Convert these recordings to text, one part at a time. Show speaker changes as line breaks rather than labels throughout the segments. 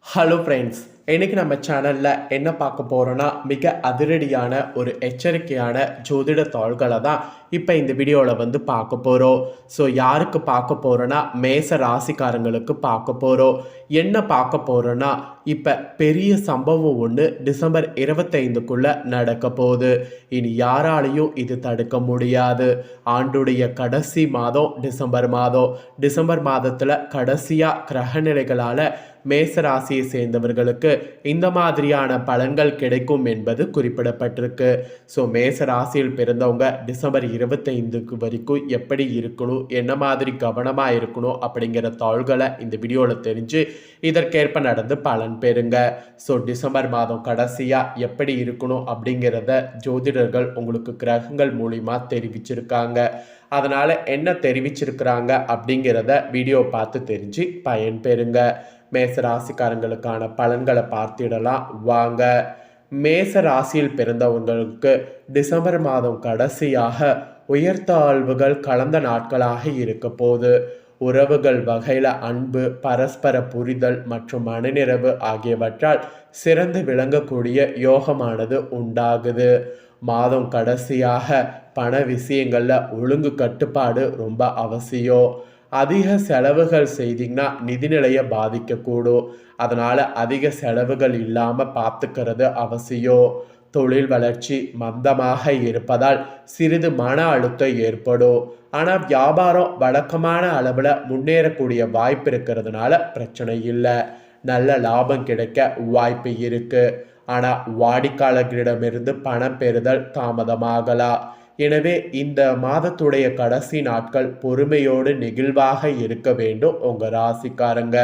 Hello friends, இன்னைக்கு நம்ம சேனலில் என்ன பார்க்க போகிறோன்னா மிக அதிரடியான ஒரு எச்சரிக்கையான ஜோதிட தாள்களை தான் இப்போ இந்த வீடியோவில் பார்க்க போகிறோம். ஸோ யாருக்கு பார்க்க போகிறோன்னா மேச ராசிக்காரங்களுக்கு பார்க்க போகிறோம். என்ன பார்க்க போகிறோன்னா இப்போ பெரிய சம்பவம் ஒன்று டிசம்பர் 25க்குள்ளே நடக்க போகுது. இனி யாராலையும் இது தடுக்க முடியாது. ஆண்டுடைய கடைசி மாதம் டிசம்பர் மாதம். டிசம்பர் மாதத்தில் கடைசியாக கிரகநிலைகளால் மேசராசியை சேர்ந்தவர்களுக்கு இந்த மாதிரியான பலன்கள் கிடைக்கும் என்பது குறிப்பிடப்பட்டிருக்கு. ஸோ மேசராசியில் பிறந்தவங்க டிசம்பர் 25க்கு வரைக்கும் எப்படி இருக்கணும், என்ன மாதிரி கவனமாக இருக்கணும் அப்படிங்கிற தாள்களை இந்த வீடியோவில் தெரிஞ்சு இதற்கேற்ப நடந்து பலன் பெறுங்க. ஸோ டிசம்பர் மாதம் கடைசியாக எப்படி இருக்கணும் அப்படிங்கிறத ஜோதிடர்கள் உங்களுக்கு கிரகங்கள் மூலிமா தெரிவிச்சிருக்காங்க. அதனால் என்ன தெரிவிச்சிருக்கிறாங்க அப்படிங்கிறத வீடியோ பார்த்து தெரிஞ்சு பயன் பெறுங்க. மேச ராசிக்காரங்களுக்கான பலன்களை பார்த்திடலாம் வாங்க. மேச ராசியில் பிறந்தவங்களுக்கு டிசம்பர் மாதம் கடைசியாக உயர்த்தாழ்வுகள் கலந்த நாட்களாக இருக்க போது. உறவுகள் வகையில் அன்பு, பரஸ்பர புரிதல் மற்றும் மனநிறைவு ஆகியவற்றால் சிறந்து விளங்கக்கூடிய யோகமானது உண்டாகுது. மாதம் கடைசியாக பண விஷயங்களில் ஒழுங்கு கட்டுப்பாடு ரொம்ப அவசியம். அதிக செலவுகள் செய்தீங்கன்னா நிதிநிலையை பாதிக்கக்கூடும். அதனால் அதிக செலவுகள் இல்லாமல் பார்த்துக்கிறது அவசியம். தொழில் வளர்ச்சி மந்தமாக இருப்பதால் சிறிது மன அழுத்தம் ஏற்படும். ஆனால் வியாபாரம் வழக்கமான அளவில் முன்னேறக்கூடிய வாய்ப்பு இருக்கிறதுனால பிரச்சனை இல்லை. நல்ல லாபம் கிடைக்க வாய்ப்பு இருக்குது. ஆனால் வாடிக்கையாளர்களிடமிருந்து பணம் பெறுதல் தாமதமாகலாம். எனவே இந்த மாதத்துடைய கடைசி நாட்கள் பொறுமையோடு நெகிழ்வாக இருக்க வேண்டும். உங்கள் ராசிக்காரங்க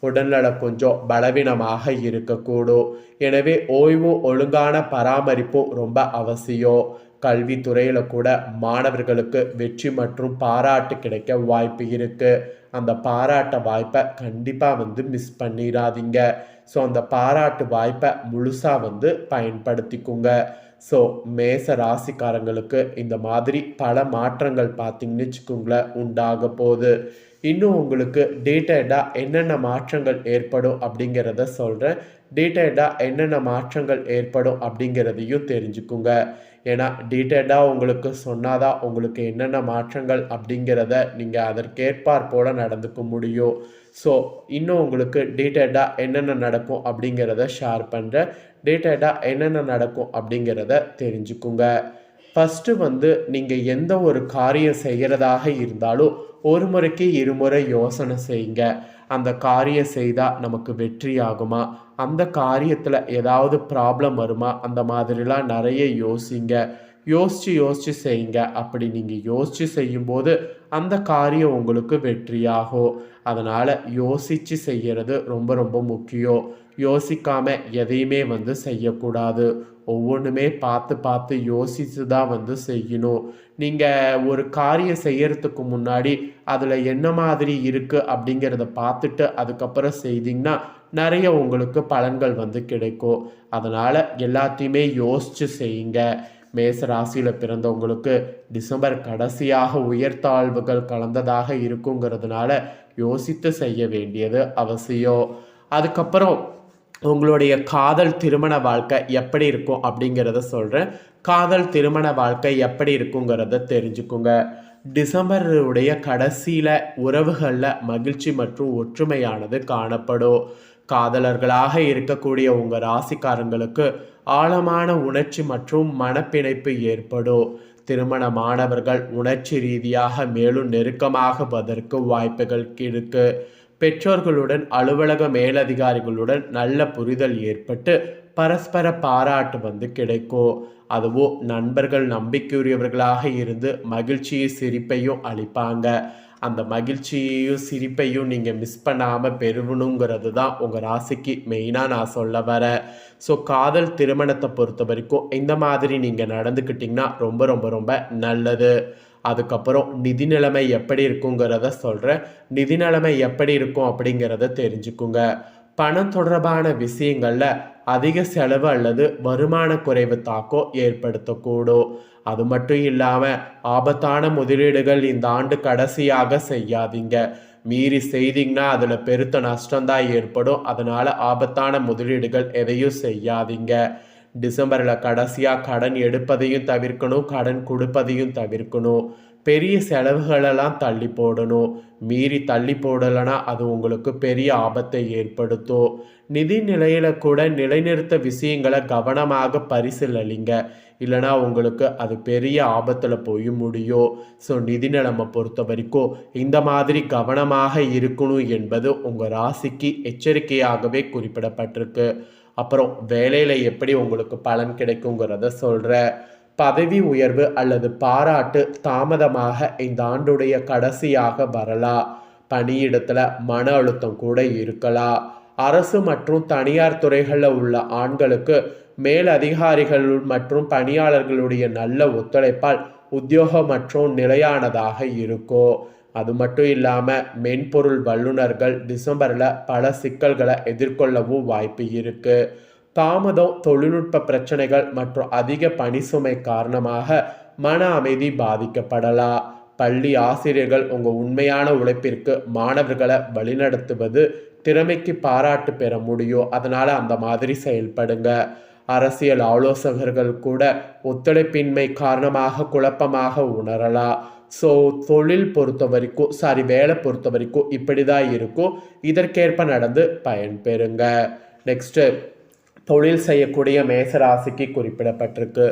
உடல்நல கொஞ்சம் பலவீனமாக இருக்கக்கூடும். எனவே ஓய்வு, ஒழுங்கான பராமரிப்பும் ரொம்ப அவசியம். கல்வித்துறையில் கூட மாணவர்களுக்கு வெற்றி மற்றும் பாராட்டு கிடைக்க வாய்ப்பு இருக்குது. அந்த பாராட்ட வாய்ப்பை கண்டிப்பாக மிஸ் பண்ணிடாதீங்க. ஸோ அந்த பாராட்டு வாய்ப்பை முழுசாக பயன்படுத்திக்குங்க. ஸோ மேச ராசிக்காரங்களுக்கு இந்த மாதிரி பல மாற்றங்கள் பார்த்தீங்கன்னு வச்சுக்கோங்களேன் உண்டாக போகுது. இன்னும் உங்களுக்கு டீட்டெயில்டாக என்னென்ன மாற்றங்கள் ஏற்படும் அப்படிங்கிறத சொல்கிறேன். டீட்டெயில்டாக என்னென்ன மாற்றங்கள் ஏற்படும் அப்படிங்கிறதையும் தெரிஞ்சுக்குங்க. ஏன்னா டீட்டெயில்டாக உங்களுக்கு சொன்னாதான் உங்களுக்கு என்னென்ன மாற்றங்கள் அப்படிங்கிறத நீங்கள் அதற்கேற்பார் போல் நடந்துக்க முடியும். ஸோ இன்னும் உங்களுக்கு டீட்டெயில்டாக என்னென்ன நடக்கும் அப்படிங்கிறத ஷேர் பண்ணுறேன். டீட்டெயில்டாக என்னென்ன நடக்கும் அப்படிங்கிறத தெரிஞ்சுக்குங்க. ஃபஸ்ட்டு நீங்கள் எந்த ஒரு காரியம் செய்கிறதாக இருந்தாலும் ஒரு முறைக்கு இருமுறை யோசனை செய்யுங்க. அந்த காரியம் செய்தால் நமக்கு வெற்றி ஆகுமா, அந்த காரியத்தில் ஏதாவது ப்ராப்ளம் வருமா, அந்த மாதிரிலாம் நிறைய யோசிங்க. யோசித்து செய்யுங்க. அப்படி நீங்கள் யோசித்து செய்யும்போது அந்த காரியம் உங்களுக்கு வெற்றியாகும். அதனால் யோசித்து செய்கிறது ரொம்ப ரொம்ப முக்கியம். யோசிக்காமல் எதையுமே செய்யக்கூடாது. ஒவ்வொன்றுமே பார்த்து பார்த்து யோசித்து தான் செய்யணும். நீங்கள் ஒரு காரியம் செய்யறதுக்கு முன்னாடி அதில் என்ன மாதிரி இருக்குது அப்படிங்கிறத பார்த்துட்டு அதுக்கப்புறம் செய்தீங்கன்னா நிறைய உங்களுக்கு பலன்கள் கிடைக்கும். அதனால் எல்லாத்தையுமே யோசித்து செய்யுங்க. மேச ராசியில் பிறந்தவங்களுக்கு டிசம்பர் கடைசியாக உயர்த்தாழ்வுகள் கலந்ததாக இருக்குங்கிறதுனால யோசித்து செய்ய வேண்டியது அவசியம். அதுக்கப்புறம் உங்களுடைய காதல் திருமண வாழ்க்கை எப்படி இருக்கும் அப்படிங்கிறத சொல்கிறேன். காதல் திருமண வாழ்க்கை எப்படி இருக்குங்கிறத தெரிஞ்சுக்குங்க. டிசம்பருடைய கடைசியில் உறவுகளில் மகிழ்ச்சி மற்றும் ஒற்றுமையானது காணப்படும். காதலர்களாக இருக்கக்கூடிய உங்கள் ராசிக்காரங்களுக்கு ஆழமான உணர்ச்சி மற்றும் மனப்பிணைப்பு ஏற்படும். திருமணமானவர்கள் உணர்ச்சி ரீதியாக மேலும் நெருக்கமாகுவதற்கு வாய்ப்புகள் இருக்கு. பெற்றோர்களுடன், அலுவலக மேலதிகாரிகளுடன் நல்ல புரிதல் ஏற்பட்டு பரஸ்பர பாராட்டு கிடைக்கும். அதுவும் நண்பர்கள் நம்பிக்கையுரியவர்களாக இருந்து மகிழ்ச்சியை சிரிப்பையும் அளிப்பாங்க. அந்த மகிழ்ச்சியையும் சிரிப்பையும் நீங்கள் மிஸ் பண்ணாமல் பெறணுங்கிறது தான் உங்கள் ராசிக்கு மெயினாக நான் சொல்ல வரேன். ஸோ காதல் திருமணத்தை பொறுத்த வரைக்கும் இந்த மாதிரி நீங்கள் நடந்துக்கிட்டிங்கன்னா ரொம்ப ரொம்ப ரொம்ப நல்லது. அதுக்கப்புறம் நிதி நிலைமை எப்படி இருக்குங்கிறத சொல்கிறேன். நிதி நிலைமை எப்படி இருக்கும் அப்படிங்கிறத தெரிஞ்சுக்குங்க. பணம் தொடர்பான விஷயங்களில் அதிக செலவு அல்லது வருமான குறைவு தாக்கம் ஏற்படுத்தக்கூடும். அது மட்டும் இல்லாமல் ஆபத்தான முதலீடுகள் இந்த ஆண்டு கடைசியாக செய்யாதீங்க. மீறி செய்தீங்கன்னா அதில் பெருத்த நஷ்டம்தான் ஏற்படும். அதனால் ஆபத்தான முதலீடுகள் எதையும் செய்யாதீங்க. டிசம்பரில் கடைசியாக கடன் எடுப்பதையும் தவிர்க்கணும், கடன் கொடுப்பதையும் தவிர்க்கணும். பெரிய செலவுகளெல்லாம் தள்ளி போடணும். மீறி தள்ளி போடலைன்னா அது உங்களுக்கு பெரிய ஆபத்தை ஏற்படுத்தும். நிதி நிலையில் கூட நிலைநிறுத்த விஷயங்களை கவனமாக பரிசீலிங்க. இல்லைனா உங்களுக்கு அது பெரிய ஆபத்தில் போய் முடியும். ஸோ நிதி நிலைமை பொறுத்த வரைக்கும் இந்த மாதிரி கவனமாக இருக்கணும் என்பது உங்கள் ராசிக்கு எச்சரிக்கையாகவே குறிப்பிடப்பட்டிருக்கு. அப்புறம் வேலையில் எப்படி உங்களுக்கு பலன் கிடைக்குங்கிறத சொல்கிறேன். பதவி உயர்வு அல்லது பாராட்டு தாமதமாக இந்த ஆண்டுடைய கடைசியாக வரலாம். பணியிடத்துல மன அழுத்தம் கூட இருக்கலாம். அரசு மற்றும் தனியார் துறைகளில் உள்ள ஆண்களுக்கு மேல் அதிகாரிகள் மற்றும் பணியாளர்களுடைய நல்ல ஒத்துழைப்பால் உத்தியோகம் மற்றும் நிலையானதாக இருக்கும். அது மட்டும் இல்லாமல் மென்பொருள் வல்லுநர்கள் டிசம்பரில் பல சிக்கல்களை எதிர்கொள்ளவும் வாய்ப்பு இருக்குது. தாமதம், தொழில்நுட்ப பிரச்சனைகள் மற்றும் அதிக பணி சுமை காரணமாக மன அமைதி பாதிக்கப்படலாம். பள்ளி ஆசிரியர்கள் உங்கள் உண்மையான உழைப்பிற்கு மாணவர்களை வழிநடத்துவது திறமைக்கு பாராட்டு பெற முடியும். அதனால் அந்த மாதிரி செயல்படுங்க. அரசியல் ஆலோசகர்கள் கூட ஒத்துழைப்பின்மை காரணமாக குழப்பமாக உணரலாம். ஸோ தொழில் பொறுத்த வரைக்கும் வேலை பொறுத்த வரைக்கும் இப்படி தான் இருக்கும். இதற்கேற்ப நடந்து பயன்பெறுங்க. நெக்ஸ்ட்டு தொழில் செய்யக்கூடிய மேசராசிக்கு குறிப்பிடப்பட்டிருக்கு.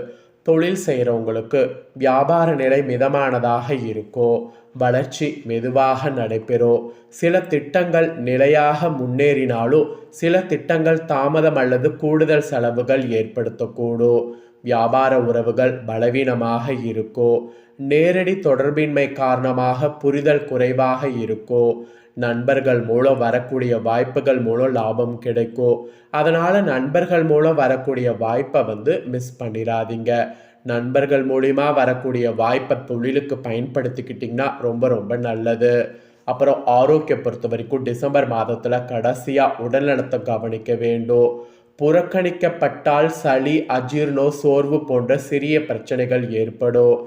தொழில் செய்கிறவங்களுக்கு வியாபார நிலை மிதமானதாக இருக்கும். வளர்ச்சி மெதுவாக நடைபெறும். சில திட்டங்கள் நிலையாக முன்னேறினாலும் சில திட்டங்கள் தாமதம் அல்லது கூடுதல் செலவுகள் ஏற்படுத்தக்கூடும். வியாபார உறவுகள் பலவீனமாக இருக்கும். நேரடி தொடர்பின்மை காரணமாக புரிதல் குறைவாக இருக்கும். நண்பர்கள் மூலம் வரக்கூடிய வாய்ப்புகள் மூலம் லாபம் கிடைக்கும். அதனால் நண்பர்கள் மூலம் வரக்கூடிய வாய்ப்பை மிஸ் பண்ணிடாதீங்க. நண்பர்கள் மூலிமா வரக்கூடிய வாய்ப்பை தொழிலுக்கு பயன்படுத்திக்கிட்டிங்கன்னா ரொம்ப ரொம்ப நல்லது. அப்புறம் ஆரோக்கியம் பொறுத்த வரைக்கும் டிசம்பர் மாதத்தில் கடைசியாக உடல்நலத்தை கவனிக்க வேண்டும். புறக்கணிக்கப்பட்டால் சளி, அஜீர்ணம், சோர்வு போன்ற சிறிய பிரச்சனைகள் ஏற்படும்.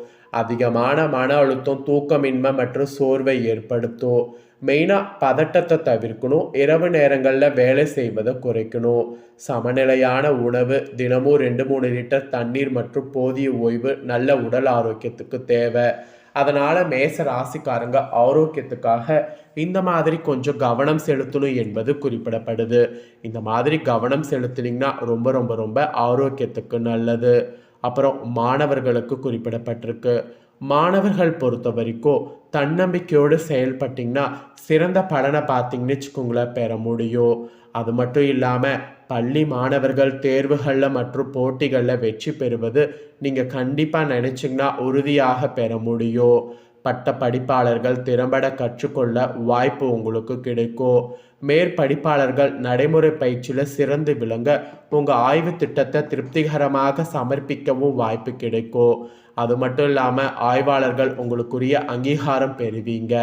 அதிகமான மன அழுத்தம், தூக்கமின்மை மற்றும் சோர்வை ஏற்படுத்தும். மெயினாக பதட்டத்தை தவிர்க்கணும். இரவு நேரங்களில் வேலை செய்வதை குறைக்கணும். சமநிலையான உணவு, தினமும் 2-3 லிட்டர் தண்ணீர் மற்றும் போதிய ஓய்வு நல்ல உடல் ஆரோக்கியத்துக்கு தேவை. அதனால் மேச ராசிக்காரங்க ஆரோக்கியத்துக்காக இந்த மாதிரி கொஞ்சம் கவனம் செலுத்தணும் என்பது குறிப்பிடப்படுது. இந்த மாதிரி கவனம் செலுத்தினீங்கன்னா ரொம்ப ரொம்ப ரொம்ப ஆரோக்கியத்துக்கு நல்லது. அப்புறம் மாணவர்களுக்கு குறிப்பிடப்பட்டிருக்கு. மாணவர்கள் பொறுத்த வரைக்கும் தன்னம்பிக்கையோடு செயல்பட்டிங்கன்னா சிறந்த பலனை பார்த்தீங்கன்னு வச்சுக்கோங்களேன் பெற முடியும். அது மட்டும் இல்லாமல் பள்ளி மாணவர்கள் தேர்வுகளில் மற்றும் போட்டிகளில் வெற்றி பெறுவது நீங்கள் கண்டிப்பாக நினச்சிங்கன்னா உறுதியாக பெற முடியும். பட்ட படிப்பாளர்கள் திறம்பட கற்றுக்கொள்ள வாய்ப்பு உங்களுக்கு கிடைக்கும். மேற்படிப்பாளர்கள் நடைமுறை பயிற்சியில் சிறந்து விளங்க உங்கள் ஆய்வு திட்டத்தை திருப்திகரமாக சமர்ப்பிக்கவும் வாய்ப்பு கிடைக்கும். அது மட்டும் இல்லாமல் ஆய்வாளர்கள் உங்களுக்குரிய அங்கீகாரம் பெறுவீங்க.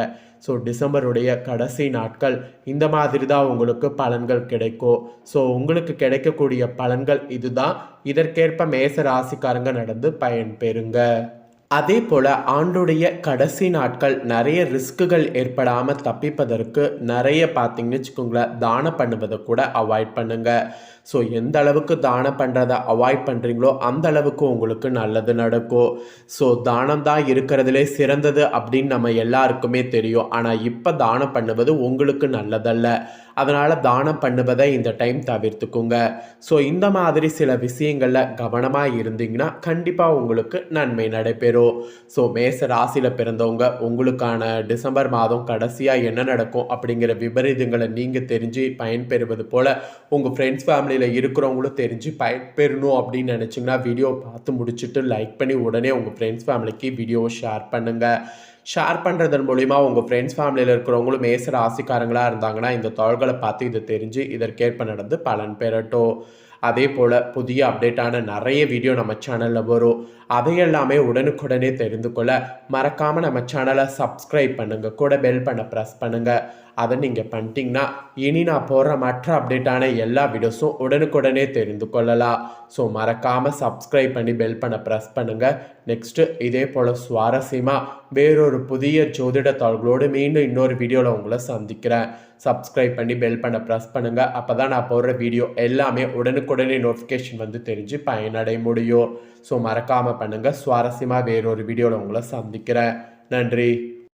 ஸோ டிசம்பருடைய கடைசி நாட்கள் இந்த மாதிரி தான் உங்களுக்கு பலன்கள் கிடைக்கும். ஸோ உங்களுக்கு கிடைக்கக்கூடிய பலன்கள் இதுதான். இதற்கேற்ப மேச ராசிக்காரங்க நடந்து பயன்பெறுங்க. அதே போல் ஆண்டுடைய கடைசி நாட்கள் நிறைய ரிஸ்க்குகள் ஏற்படாமல் தப்பிப்பதற்கு நிறைய பார்த்தீங்கன்னு வச்சுக்கோங்களேன் தானம் பண்ணுவதை கூட அவாய்ட் பண்ணுங்கள். ஸோ எந்த அளவுக்கு தானம் பண்ணுறதை அவாய்ட் பண்ணுறீங்களோ அந்த அளவுக்கு உங்களுக்கு நல்லது நடக்கும். ஸோ தானம் தான் இருக்கிறதுலே சிறந்தது அப்படின்னு நம்ம எல்லாருக்குமே தெரியும். ஆனால் இப்போ தானம் பண்ணுவது உங்களுக்கு நல்லதல்ல. அதனால் தானம் பண்ணுவதை இந்த டைம் தவிர்த்துக்குங்க. ஸோ இந்த மாதிரி சில விஷயங்களில் கவனமாக இருந்தீங்கன்னா கண்டிப்பாக உங்களுக்கு நன்மை நடைபெறும். ஸோ மேச ராசியில் பிறந்தவங்க உங்களுக்கான டிசம்பர் மாதம் கடைசியாக என்ன நடக்கும் அப்படிங்கிற விபரீதங்களை நீங்கள் தெரிஞ்சு பயன்பெறுவது போல் உங்கள் ஃப்ரெண்ட்ஸ் ஃபேமிலியில் இருக்கிறவங்களும் தெரிஞ்சு பயன்பெறணும் அப்படின்னு நினச்சிங்கன்னா வீடியோ பார்த்து முடிச்சுட்டு லைக் பண்ணி உடனே உங்கள் ஃப்ரெண்ட்ஸ் ஃபேமிலிக்கு வீடியோவை ஷேர் பண்ணுங்கள். ஷேர் பண்ணுறதன் மூலிமா உங்கள் ஃப்ரெண்ட்ஸ் ஃபேமிலியில் இருக்கிறவங்களும் மேச ராசிக்காரங்களாக இருந்தாங்கன்னா இந்த தாள்களை பார்த்து இதை தெரிஞ்சு இதற்கேற்ப நடந்து பலன் பெறட்டும். அதே போல் புதிய அப்டேட்டான நிறைய வீடியோ நம்ம சேனலில் வரும். அதையெல்லாமே உடனுக்குடனே தெரிந்து கொள்ள மறக்காமல் நம்ம சேனலை சப்ஸ்கிரைப் பண்ணுங்கள், கூட பெல் பண்ண ப்ரெஸ் பண்ணுங்கள். அதை நீங்கள் பண்ணிட்டீங்கன்னா இனி நான் போடுற மற்ற அப்டேட்டான எல்லா வீடியோஸும் உடனுக்குடனே தெரிந்து கொள்ளலாம். ஸோ மறக்காமல் சப்ஸ்கிரைப் பண்ணி பெல் பண்ண ப்ரெஸ் பண்ணுங்கள். நெக்ஸ்ட்டு இதே போல் சுவாரஸ்யமாக வேறொரு புதிய ஜோதிட தாள்களோடு மீண்டும் இன்னொரு வீடியோவில் உங்களை சந்திக்கிறேன். சப்ஸ்கிரைப் பண்ணி பெல் பண்ண ப்ரெஸ் பண்ணுங்கள். அப்போ தான் நான் போடுற வீடியோ எல்லாமே உடனுக்குடனே நோட்டிஃபிகேஷன் வந்து தெரிஞ்சு பயனடைய முடியும். ஸோ மறக்காமல் பண்ணுங்கள். சுவாரஸ்யமாக வேறொரு வீடியோவில் உங்களை சந்திக்கிறேன். நன்றி.